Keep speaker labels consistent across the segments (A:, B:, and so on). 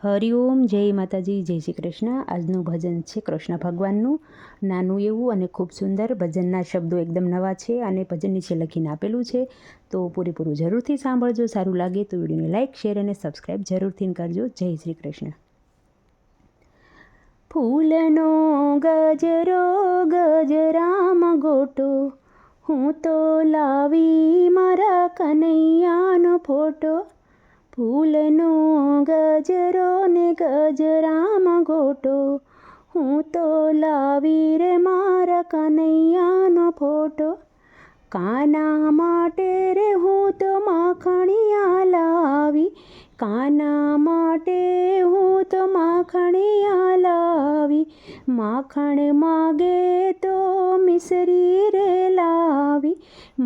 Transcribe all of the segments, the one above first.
A: હરિઓમ, જય માતાજી, જય શ્રી કૃષ્ણ। આજનું ભજન છે કૃષ્ણ ભગવાનનું, નાનું એવું અને ખૂબ સુંદર। ભજનના શબ્દો એકદમ નવા છે અને ભજન નીચે લખીને આપેલું છે, તો પૂરેપૂરું જરૂરથી સાંભળજો। સારું લાગે તો વિડીયોને લાઇક, શેર અને સબસ્ક્રાઈબ જરૂરથી કરજો। જય શ્રી કૃષ્ણ। ફૂલનો ગજરો ગજરામ ગોટો, હું તો લાવી મારા કનૈયાનો ફોટો। ફૂલનો ગજરો ને ગજરામાં ગોટો, હું તો લાવી રે મારા કનૈયાનો ફોટો। કાના માટે રે હું તો માખણિયા લાવી, કાના માટે હું તો માખણિયા લાવી। માખણ માગે તો મિસરી રે લાવી,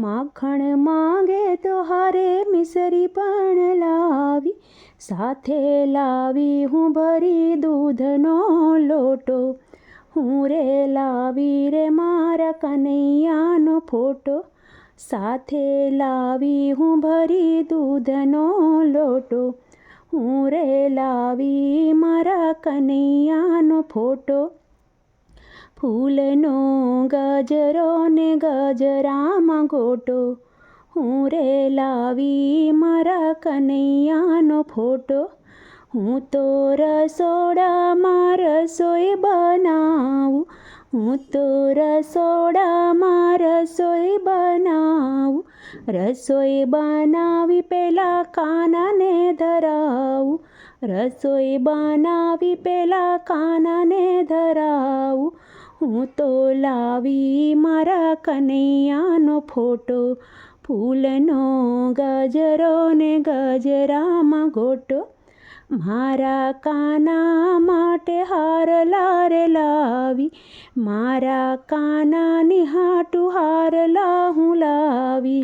A: માખણ માગે તો હારે મિસરી પણ લાવી। સાથે લાવી હું ભરી દૂધનો લોટો, હું રે લાવી રે મારા કનૈયાનો ફોટો। સાથે લાવી હું ભરી દૂધનો લોટો, હું રે લાવી મારા કનૈયાનો ફોટો। ફૂલનો ગજરો ને ગજરામાં ગોટો, હું રે લાવી મારા કનૈયાનો ફોટો। હું તો રસોડામાં રસોઈ બનાવું, હું તો રસોડામાં રસોઈ બનાવું। રસોઈ બનાવી પહેલાં કાનાને ધરાવું, રસોઈ બનાવી પહેલાં કાનાને ધરાવું। હું તો લાવી મારા કનૈયાનો ફોટો, ફૂલનો ગજરો ને ગજરામાં ગોટો। મારા કાના માટે હારલા રે લાવી, મારા કાનાની હાટું હારલા હું લાવી।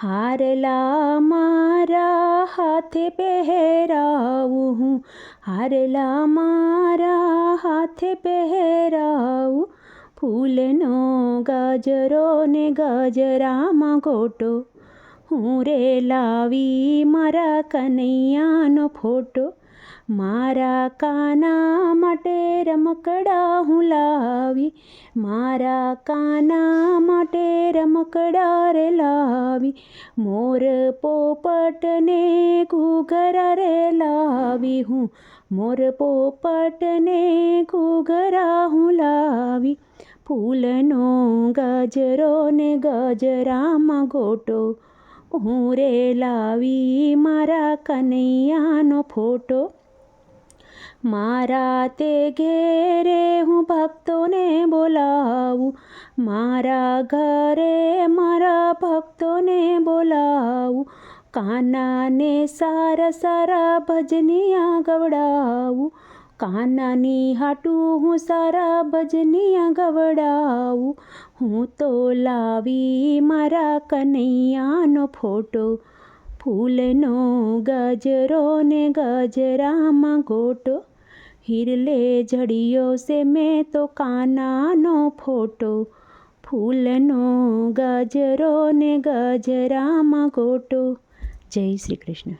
A: હારલા મારા હાથે પહેરાવું હું, હારલા મારા હાથે પહેરાવું। ફૂલનો ગજરો ને ગજરામાં ગોટો, હું રે લાવી મારા કનૈયાનો ફોટો। મારા કાના માટે રમકડા હું લાવી, મારા કાના માટે રમકડા રે લાવી। મોર પોપટ ને ઘૂઘરા રે લાવી હું, મોર પોપટ ને ઘૂઘરા હું લાવી। ફૂલનો ગજરો ને ગજરામાં ગોટો, હું રે લાવી મારા કનૈયાનો ફોટો। મારા તે ઘેરે હું ભક્તોને બોલાવું, મારા ઘરે મારા ભક્તોને બોલાવું। કાનાને સારા સારા ભજનિયા ગવડાવું, કાનાની હાટું હું સારા ભજનિયા ગવડાવું। હું તો લાવી મારા કનૈયાનો ફોટો, ફૂલનો ગજરો ને ગજરામાં ગોટો। હિરલે જડિયો સે મેં તો કાનાનો ફોટો, ફૂલનો ગજરો ને ગજરામાં ગોટો। જય શ્રી કૃષ્ણ।